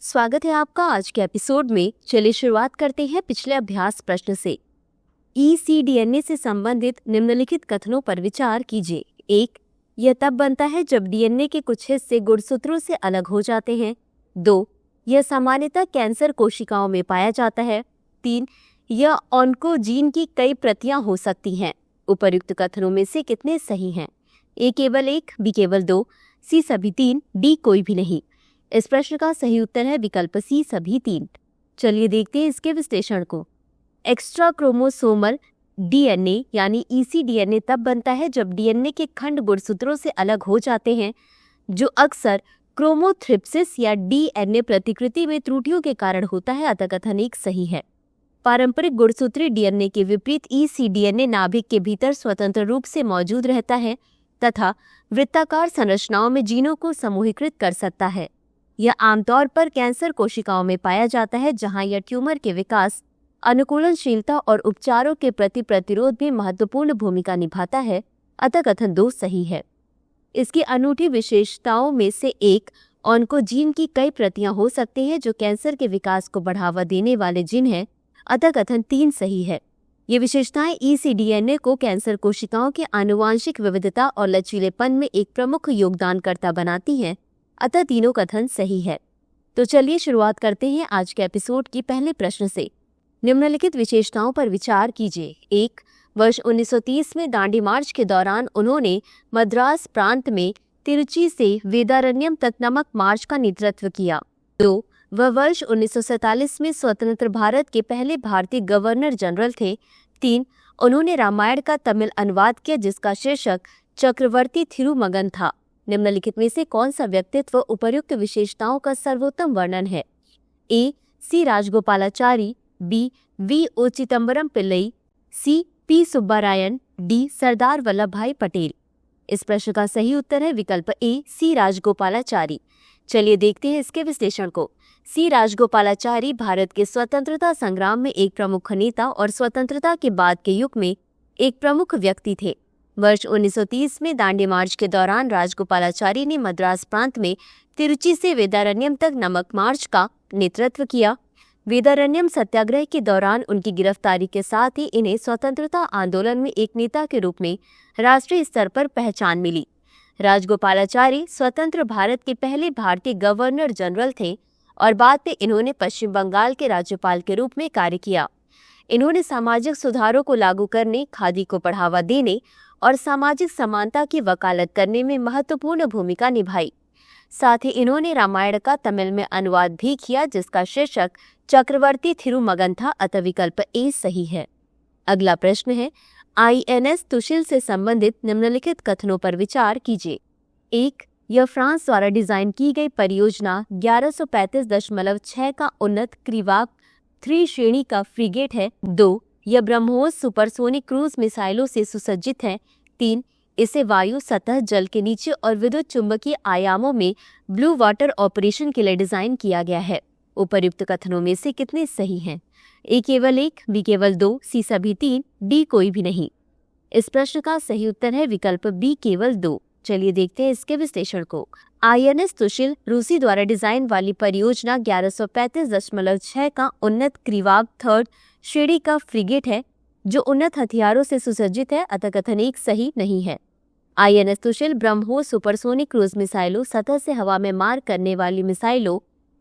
स्वागत है आपका आज के एपिसोड में। चलिए शुरुआत करते हैं पिछले अभ्यास प्रश्न से। ईसीडीएनए से संबंधित निम्नलिखित कथनों पर विचार कीजिए। 1. यह तब बनता है जब डीएनए के कुछ हिस्से गुणसूत्रों से अलग हो जाते हैं। 2. यह सामान्यतः कैंसर कोशिकाओं में पाया जाता है। 3. यह ऑन्कोजीन की कई प्रतियां हो सकती हैं। उपर्युक्त कथनों में से कितने सही हैं? ए केवल 1, बी केवल 2, सी सभी 3, डी कोई भी नहीं। इस प्रश्न का सही उत्तर है विकल्प सी सभी 3। चलिए देखते हैं इसके विश्लेषण को। एक्स्ट्रा क्रोमोसोमल डीएनए यानी ईसीडीएनए तब बनता है जब डीएनए के खंड गुणसूत्रों से अलग हो जाते हैं, जो अक्सर क्रोमोथ्रिप्सिस या डीएनए प्रतिकृति में त्रुटियों के कारण होता है। अतः कथन 1 सही है। पारंपरिक गुणसूत्रीय डीएनए के विपरीत ईसीडीएनए नाभिक के भीतर स्वतंत्र रूप से मौजूद रहता है तथा वृत्ताकार संरचनाओं में जीनों को समूहीकृत कर सकता है। यह आमतौर पर कैंसर कोशिकाओं में पाया जाता है, जहां यह ट्यूमर के विकास, अनुकूलनशीलता और उपचारों के प्रति प्रतिरोध में महत्वपूर्ण भूमिका निभाता है। अतः कथन 2 सही है। इसकी अनूठी विशेषताओं में से एक ऑन्कोजीन की कई प्रतियां हो सकती हैं, जो कैंसर के विकास को बढ़ावा देने वाले जीन हैं। अतः कथन 3 सही है। ये विशेषताएं ईसीडीएनए को कैंसर कोशिकाओं के आनुवांशिक विविधता और लचीलेपन में एक प्रमुख योगदानकर्ता बनाती हैं। अतः तीनों कथन सही है। तो चलिए शुरुआत करते हैं आज के एपिसोड की पहले प्रश्न से। निम्नलिखित विशेषताओं पर विचार कीजिए। 1. वर्ष 1930 में दांडी मार्च के दौरान उन्होंने मद्रास प्रांत में तिरुचि से वेदारण्यम तक नमक मार्च का नेतृत्व किया। 2. वह वर्ष 1947 में स्वतंत्र भारत के पहले भारतीय गवर्नर जनरल थे। 3. उन्होंने रामायण का तमिल अनुवाद किया, जिसका शीर्षक चक्रवर्ती थिरुमगन था। निम्नलिखित में से कौन सा व्यक्तित्व उपर्युक्त विशेषताओं का सर्वोत्तम वर्णन है? A. C Rajagopalachari, B. V. O. Chidambaram Pillai, C. P. Subbarayan, D. Sardar Vallabh Bhai Patel. इस प्रश्न का सही उत्तर है विकल्प ए. सी राजगोपालाचारी। चलिए देखते हैं इसके विश्लेषण को। सी राजगोपालाचारी भारत के स्वतंत्रता संग्राम में एक प्रमुख नेता और स्वतंत्रता के बाद के युग में एक प्रमुख व्यक्ति थे। वर्ष 1930 में दांडी मार्च के दौरान राजगोपालाचारी ने मद्रास प्रांत में तिरुचि से वेदारण्यम तक नमक मार्च का नेतृत्व किया। वेदारण्यम सत्याग्रह के दौरान उनकी गिरफ्तारी के साथ ही इन्हें स्वतंत्रता आंदोलन में एक नेता के रूप में राष्ट्रीय स्तर पर पहचान मिली। राजगोपालाचारी स्वतंत्र भारत के पहले भारतीय गवर्नर जनरल थे और बाद में इन्होंने पश्चिम बंगाल के राज्यपाल के रूप में कार्य किया। इन्होंने सामाजिक सुधारों को लागू करने, खादी को बढ़ावा देने और सामाजिक समानता की वकालत करने में महत्वपूर्ण भूमिका निभाई। साथ ही इन्होंने रामायण का तमिल में अनुवाद भी किया, जिसका शीर्षक चक्रवर्ती थिरुमगन था। अतः विकल्प ए सही है। अगला प्रश्न है, आईएनएस तुशिल से संबंधित निम्नलिखित कथनों पर विचार कीजिए। 1. यह फ्रांस द्वारा डिजाइन की गई परियोजना 1135.6 का उन्नत क्रीवाक 3 श्रेणी का फ्रिगेट है। 2. यह ब्रह्मोस सुपरसोनिक क्रूज मिसाइलों से सुसज्जित है। 3. इसे वायु, सतह, जल के नीचे और विद्युत चुंबकीय आयामों में ब्लू वाटर ऑपरेशन के लिए डिजाइन किया गया है। उपर्युक्त कथनों में से कितने सही हैं? ए केवल 1, बी केवल 2, सी सभी 3, डी कोई भी नहीं। इस प्रश्न का सही उत्तर है विकल्प बी केवल 2। चलिए देखते हैं इसके विश्लेषण को। आईएनएस तुशिल रूसी द्वारा डिजाइन वाली परियोजना 1135.6 का उन्नत क्रीवाक 3rd श्रेणी का फ्रिगेट है, जो उन्नत हथियारों से सुसज्जित है। अतः कथन 1 सही नहीं है। INS Tushil BrahMos supersonic cruise मिसाइलों, सतह से हवा में मार करने वाली मिसाइलों,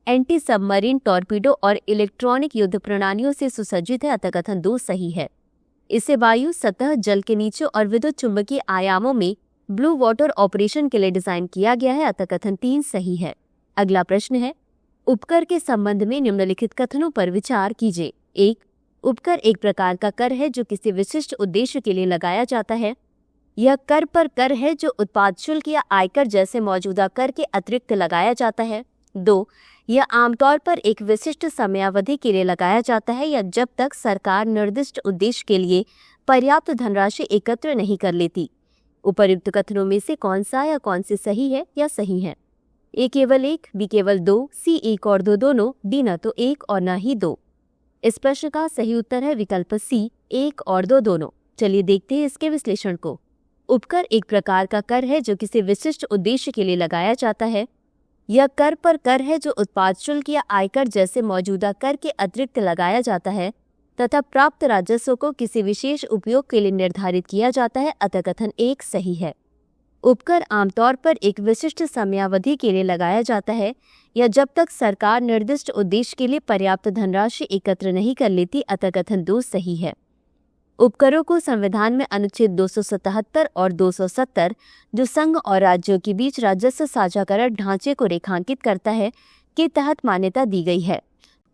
एंटी सबमरीन टॉर्पीडो और इलेक्ट्रॉनिक युद्ध प्रणालियों से सुसज्जित है। अतः कथन 2 सही है। इसे वायु, सतह, जल के नीचे और विद्युत चुंबकीय आयामों में ब्लू वाटर ऑपरेशन के लिए डिजाइन किया गया है। अतः कथन 3 सही है। अगला प्रश्न है, उपकर के संबंध में निम्नलिखित कथनों पर विचार कीजिए। 1. उपकर एक प्रकार का कर है जो किसी विशिष्ट उद्देश्य के लिए लगाया जाता है। यह कर पर कर है जो उत्पाद शुल्क या आयकर जैसे मौजूदा कर के अतिरिक्त लगाया जाता है। 2. यह आमतौर पर एक विशिष्ट समयावधि के लिए लगाया जाता है या जब तक सरकार निर्दिष्ट उद्देश्य के लिए पर्याप्त धनराशि एकत्र नहीं कर लेती। उपर्युक्त कथनों में से कौन सा या कौन से सही है या सही है? ए केवल 1, बी केवल 2, सी 1 और 2 दोनों, डी न तो 1 और न ही 2। इस प्रश्न का सही उत्तर है विकल्प सी 1 और 2 दोनों। चलिए देखते हैं इसके विश्लेषण को। उपकर एक प्रकार का कर है जो किसी विशिष्ट उद्देश्य के लिए लगाया जाता है। यह कर पर कर है जो उत्पाद शुल्क या आयकर जैसे मौजूदा कर के अतिरिक्त लगाया जाता है तथा प्राप्त राजस्व को किसी विशेष उपयोग के लिए निर्धारित किया जाता है, अतः कथन 1 सही है। उपकर आमतौर पर एक विशिष्ट समयावधि के लिए लगाया जाता है या जब तक सरकार निर्दिष्ट उद्देश्य के लिए पर्याप्त धनराशि एकत्र नहीं कर लेती, अतः कथन 2 सही है। उपकरों को संविधान में अनुच्छेद 277 और 270 जो संघ और राज्यों के बीच राजस्व साझाकरण ढांचे को रेखांकित करता है के तहत मान्यता दी गई है।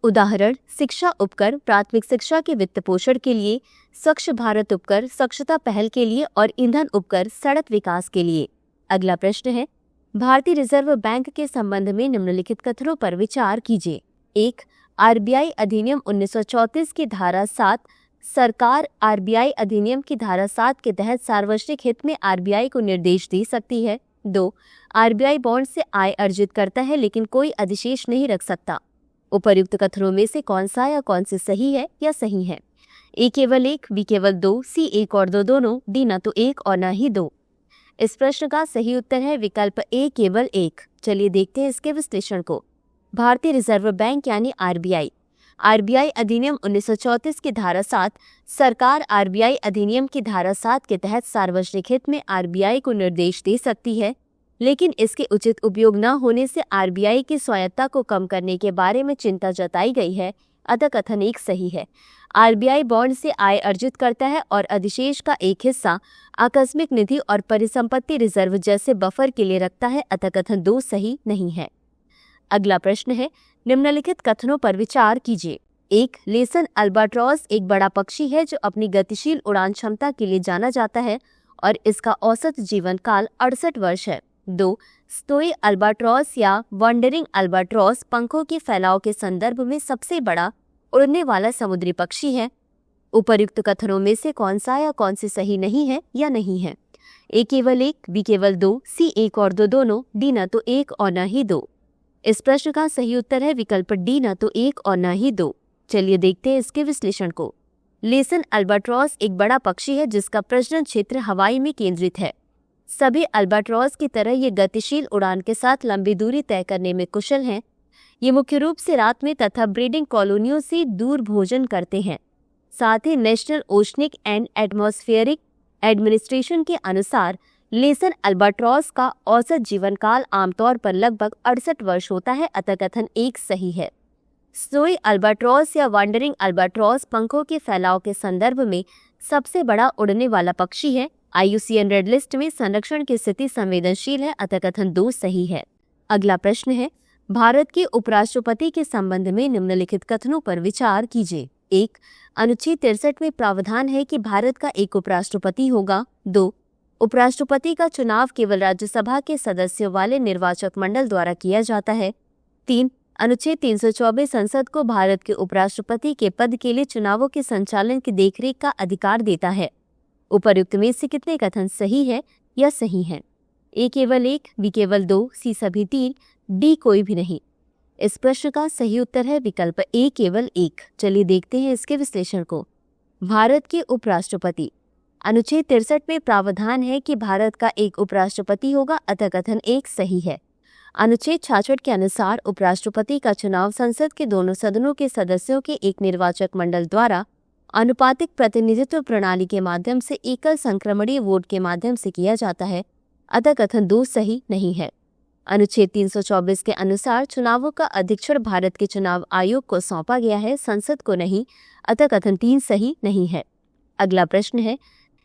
उदाहरण शिक्षा उपकर प्राथमिक शिक्षा के वित्त पोषण के लिए, स्वच्छ भारत उपकर स्वच्छता पहल के लिए और ईंधन उपकर सड़क विकास के लिए। अगला प्रश्न है, भारतीय रिजर्व बैंक के संबंध में निम्नलिखित कथनों पर विचार कीजिए। 1. आरबीआई अधिनियम 1934 की धारा 7 सरकार आरबीआई अधिनियम की धारा 7 के तहत सार्वजनिक हित में आरबीआई को निर्देश दे सकती है। 2. आरबीआई बॉन्ड से आय अर्जित करता है लेकिन कोई अधिशेष नहीं रख सकता। उपर्युक्त कथनों में से कौन सा या कौन से सही है या सही है? ए केवल 1, बी केवल 2, सी 1 और 2 दोनों, डी न तो 1 और न ही 2। इस प्रश्न का सही उत्तर है विकल्प ए केवल 1। चलिए देखते हैं इसके विश्लेषण को। भारतीय रिजर्व बैंक यानी आरबीआई। आरबीआई अधिनियम 1934 की धारा 7 सरकार आरबीआई अधिनियम की धारा 7 के तहत सार्वजनिक हित में आरबीआई को निर्देश दे सकती है, लेकिन इसके उचित उपयोग न होने से आरबीआई की स्वायत्ता को कम करने के बारे में चिंता जताई गई है, अतः कथन 1 सही है। आरबीआई बॉन्ड से आय अर्जित करता है और अधिशेष का एक हिस्सा आकस्मिक निधि और परिसंपत्ति रिजर्व जैसे बफर के लिए रखता है, अतः कथन 2 सही नहीं है। अगला प्रश्न है, निम्नलिखित कथनों पर विचार कीजिए। 1. लेसन अल्बाट्रॉस एक बड़ा पक्षी है जो अपनी गतिशील उड़ान क्षमता के लिए जाना जाता है और इसका औसत जीवन काल 68 वर्ष है। 2. स्टोई अल्बाट्रॉस या वंडरिंग अल्बाट्रॉस पंखों के फैलाव के संदर्भ में सबसे बड़ा उड़ने वाला समुद्री पक्षी है। उपर्युक्त कथनों में से कौन सा या कौन से सही नहीं है या नहीं है? ए केवल 1, बी केवल 2, सी 1 और 2 दोनों, डी न तो 1 और न ही 2। इस प्रश्न का सही उत्तर है विकल्प डी न तो 1 और न ही 2। चलिए देखते हैं इसके विश्लेषण को। लेसन अल्बाट्रॉस एक बड़ा पक्षी है जिसका प्रजनन क्षेत्र हवाई में केंद्रित है। सभी अल्बाट्रॉस की तरह ये गतिशील उड़ान के साथ लंबी दूरी तय करने में कुशल हैं। ये मुख्य रूप से रात में तथा ब्रीडिंग कॉलोनियों से दूर भोजन करते हैं। साथ ही national oceanic and atmospheric administration के अनुसार लेसन अल्बाट्रॉस का औसत जीवन काल आमतौर पर लगभग 68 वर्ष होता है, अतः कथन 1 सही है। स्टोई अल्बाट्रॉस या वंडरिंग अल्बाट्रॉस पंखों के फैलाव के संदर्भ में सबसे बड़ा उड़ने वाला पक्षी है। IUCN रेड लिस्ट में संरक्षण की स्थिति संवेदनशील है, अतः कथन 2 सही है। अगला प्रश्न है, भारत के उपराष्ट्रपति के संबंध में निम्नलिखित कथनों पर विचार कीजिए। 1. अनुच्छेद 63 में प्रावधान है कि भारत का एक उपराष्ट्रपति होगा। 2. उपराष्ट्रपति का चुनाव केवल राज्यसभा के सदस्यों वाले निर्वाचक मंडल द्वारा किया जाता है। 3. अनुच्छेद 324 संसद को भारत के उपराष्ट्रपति के पद के लिए चुनावों के संचालन की देखरेख का अधिकार देता है। उपर्युक्त में से कितने कथन सही है या सही है? ए केवल 1, बी केवल 2, सी सभी 3, डी कोई भी नहीं। इस प्रश्न का सही उत्तर है विकल्प ए केवल 1। चलिए देखते हैं इसके विश्लेषण को। भारत के उपराष्ट्रपति। अनुच्छेद 63 में प्रावधान है कि भारत का एक उपराष्ट्रपति होगा, अतः कथन 1 सही है। अनुच्छेद 66 के अनुसार उपराष्ट्रपति का चुनाव संसद के दोनों सदनों के सदस्यों के एक निर्वाचक मंडल द्वारा अनुपातिक प्रतिनिधित्व प्रणाली के माध्यम से एकल संक्रमणीय वोट के माध्यम से किया जाता है, अतः कथन 2 सही नहीं है। अनुच्छेद 324 के अनुसार चुनावों का अधीक्षण भारत के चुनाव आयोग को सौंपा गया है, संसद को नहीं, अतः कथन 3 सही नहीं है। अगला प्रश्न है,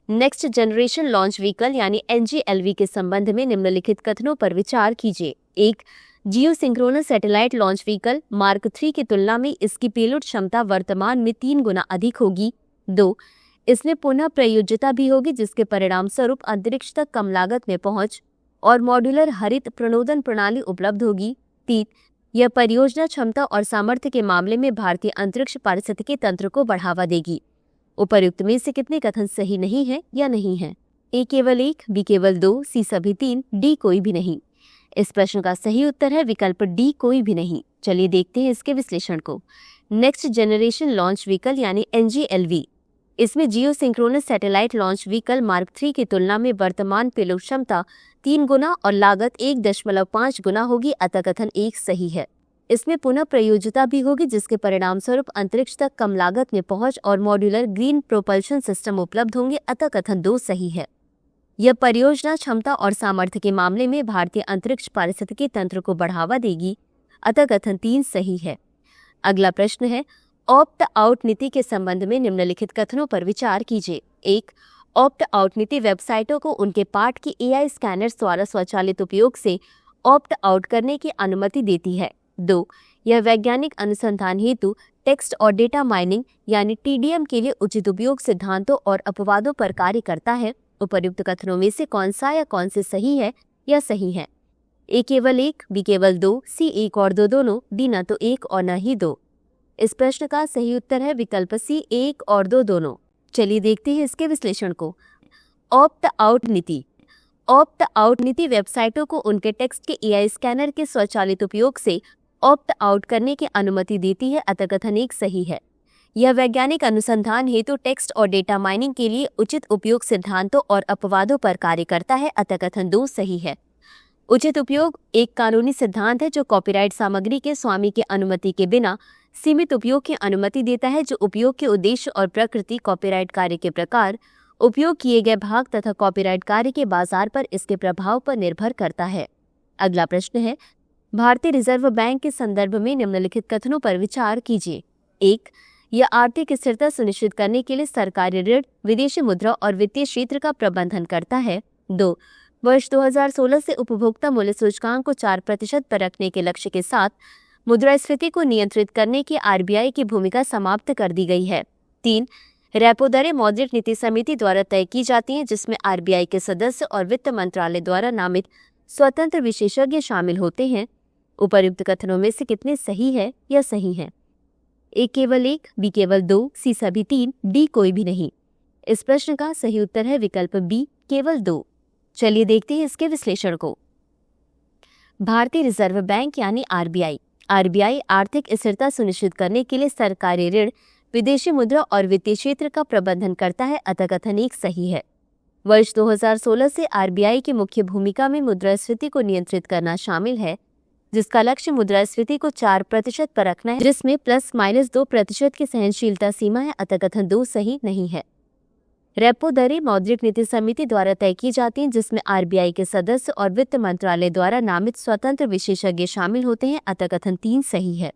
नेक्स्ट जनरेशन लॉन्च व्हीकल यानी NGLV के संबंध में निम्नलिखित कथनों पर विचार कीजिए। 1. Geosynchronous satellite launch vehicle mark 3 की तुलना में इसकी पेलोड क्षमता वर्तमान में 3 गुना अधिक होगी। 2. इसमें पुनः प्रयोज्यता भी होगी जिसके परिणाम स्वरूप अंतरिक्ष तक कम लागत में पहुंच और मॉड्यूलर हरित प्रणोदन प्रणाली उपलब्ध होगी। 3. यह परियोजना क्षमता और सामर्थ्य के मामले में भारतीय अंतरिक्ष पारिस्थितिकी तंत्र को बढ़ावा देगी। उपर्युक्त में से कितने कथन सही नहीं है या नहीं है? ए केवल 1, बी केवल 2, सी सभी 3, डी कोई भी नहीं। इस प्रश्न का सही उत्तर है विकल्प डी कोई भी नहीं। चलिए देखते हैं इसके विश्लेषण को। नेक्स्ट जनरेशन लॉन्च व्हीकल यानी NGLV इसमें geosynchronous satellite launch vehicle mark 3 की तुलना में वर्तमान पेलोड क्षमता 3 गुना और लागत 1.5 गुना होगी, अतः कथन 1 सही है। इसमें पुनः प्रयोज्यता भी होगी, जिसके परिणाम स्वरूप अंतरिक्ष तक कम लागत में पहुंच और मॉड्यूलर ग्रीन प्रोपल्शन सिस्टम उपलब्ध होंगे, अतः कथन 2 सही है। यह परियोजना क्षमता और सामर्थ्य के मामले में भारतीय अंतरिक्ष पारिस्थितिकी तंत्र को बढ़ावा देगी, अतः कथन 3 सही है। अगला प्रश्न है, ऑप्ट आउट नीति के संबंध में निम्नलिखित कथनों पर विचार कीजिए। 1. ऑप्ट आउट नीति वेबसाइटों को उनके पाठ की AI स्कैनर्स द्वारा स्वचालित उपयोग से ऑप्ट आउट करने की अनुमति देती है। 2. यह वैज्ञानिक अनुसंधान हेतु टेक्स्ट और डेटा माइनिंग यानी TDM के लिए उचित उपयोग सिद्धांतों और अपवादों पर कार्य करता है। उपर्युक्त कथनों में से कौन सा या कौन से सही है या सही है? A केवल 1, B केवल 2, C 1 और 2 दोनों, D न तो 1 और न ही 2। इस प्रश्न का सही उत्तर है विकल्प C 1 और 2 दोनों। चलिए देखते हैं इसके विश्लेषण को। ऑप्ट आउट नीति। ऑप्ट आउट नीति वेबसाइटों को उनके टेक्स्ट के AI स्कैनर के स्वचालित उपयोग से ऑप्ट आउट करने की अनुमति देती है, अतः कथन 1 सही है। यह वैज्ञानिक अनुसंधान हेतु टेक्स्ट और डेटा माइनिंग के लिए उचित उपयोग सिद्धांतों और अपवादों पर कार्य करता है, अतः कथन 2 सही है। उचित उपयोग एक कानूनी सिद्धांत है जो कॉपीराइट सामग्री के स्वामी की अनुमति के बिना सीमित उपयोग की अनुमति देता है, जो उपयोग के उद्देश्य और प्रकृति, कॉपीराइट कार्य के प्रकार, उपयोग किए गए भाग तथा कॉपीराइट कार्य के बाजार पर इसके प्रभाव पर निर्भर करता है। अगला प्रश्न है, भारतीय रिजर्व बैंक के संदर्भ में निम्नलिखित कथनों पर विचार कीजिए। 1. यह आर्थिक स्थिरता सुनिश्चित करने के लिए सरकारी ऋण, विदेशी मुद्रा और वित्तीय क्षेत्र का प्रबंधन करता है। 2. वर्ष 2016 से उपभोक्ता मूल्य सूचकांक को 4% पर रखने के लक्ष्य के साथ मुद्रास्फीति को नियंत्रित करने की RBI की भूमिका समाप्त कर दी गई है। 3. रेपो दरें मौद्रिक नीति समिति द्वारा तय की जाती हैं, जिसमें RBI के सदस्य और वित्त मंत्रालय द्वारा नामित स्वतंत्र विशेषज्ञ शामिल होते हैं। उपर्युक्त कथनों में से कितने सही है या सही है? A केवल 1, B केवल 2, C सभी 3, D कोई भी नहीं। इस प्रश्न का सही उत्तर है विकल्प B केवल 2। चलिए देखते हैं इसके विश्लेषण को। भारतीय रिजर्व बैंक यानी RBI आर्थिक स्थिरता सुनिश्चित करने के लिए सरकारी ऋण, विदेशी मुद्रा और वित्तीय क्षेत्र का प्रबंधन करता है, अतः कथन 1 सही है। वर्ष 2016 से RBI की मुख्य भूमिका में मुद्रास्फीति को नियंत्रित करना शामिल है, जिसका लक्ष्य मुद्रास्फीति को 4% पर रखना है, जिसमें ±2% की सहनशीलता सीमा है, अतः कथन 2 सही नहीं है। रेपो दरें मौद्रिक नीति समिति द्वारा तय की जाती हैं, जिसमें RBI के सदस्य और वित्त मंत्रालय द्वारा नामित स्वतंत्र विशेषज्ञ शामिल होते हैं, अतः कथन 3 सही है।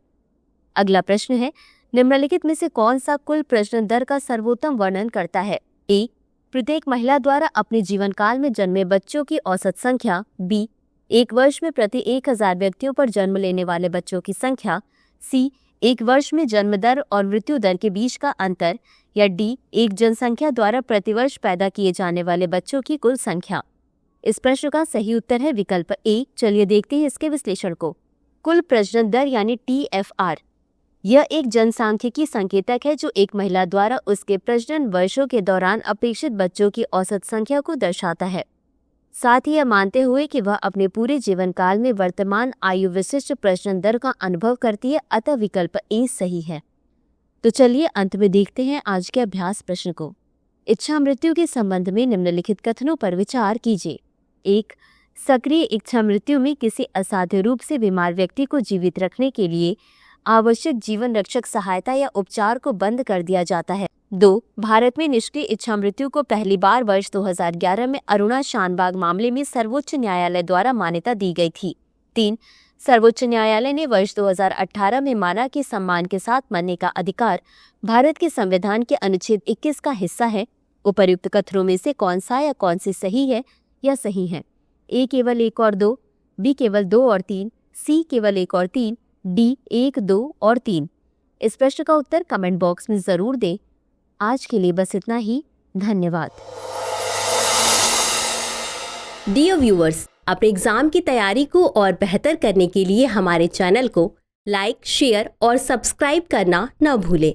अगला प्रश्न है, निम्नलिखित में से कौन सा कुल प्रजनन दर का सर्वोत्तम वर्णन करता है? A. प्रत्येक महिला द्वारा अपने जीवन काल में जन्मे बच्चों की औसत संख्या। B. एक वर्ष में प्रति 1000 व्यक्तियों पर जन्म लेने वाले बच्चों की संख्या। C. एक वर्ष में जन्म दर और मृत्यु दर के बीच का अंतर। या D. एक जनसंख्या द्वारा प्रतिवर्ष पैदा किए जाने वाले बच्चों की कुल संख्या। इस प्रश्न का सही उत्तर है विकल्प A। चलिए देखते हैं इसके विश्लेषण को। कुल प्रजनन दर यानी TFR यह एक जनसांख्यिकी संकेतक है जो एक महिला द्वारा उसके प्रजनन वर्षों के दौरान अपेक्षित बच्चों की औसत संख्या को दर्शाता है, साथ ही यह मानते हुए कि वह अपने पूरे जीवन काल में वर्तमान आयु विशिष्ट प्रजनन दर का अनुभव करती है, अतः विकल्प A सही है। तो चलिए अंत में देखते हैं आज के अभ्यास प्रश्न को। इच्छा मृत्यु के संबंध में निम्नलिखित कथनों पर विचार कीजिए। 1. सक्रिय इच्छा मृत्यु में किसी असाध्य रूप से बीमार व्यक्ति को जीवित रखने के लिए आवश्यक जीवन रक्षक सहायता या उपचार को बंद कर दिया जाता है। 2. भारत में निष्क्रिय इच्छा मृत्यु को पहली बार वर्ष 2011 में अरुणा शानबाग मामले में सर्वोच्च न्यायालय द्वारा मान्यता दी गई थी। 3. सर्वोच्च न्यायालय ने वर्ष 2018 में माना कि सम्मान के साथ मरने का अधिकार भारत के संविधान के अनुच्छेद 21 का हिस्सा है। उपर्युक्त कथनों में से कौन सा या कौन सी सही है या सही है? A केवल 1 और 2, B केवल 2 और 3, C केवल 1 और 3, D 1, 2 और 3। इस प्रश्न का उत्तर कमेंट बॉक्स में जरूर दें। आज के लिए बस इतना ही। धन्यवाद। डियर व्यूअर्स, अपने एग्जाम की तैयारी को और बेहतर करने के लिए हमारे चैनल को लाइक, शेयर और सब्सक्राइब करना न भूलें।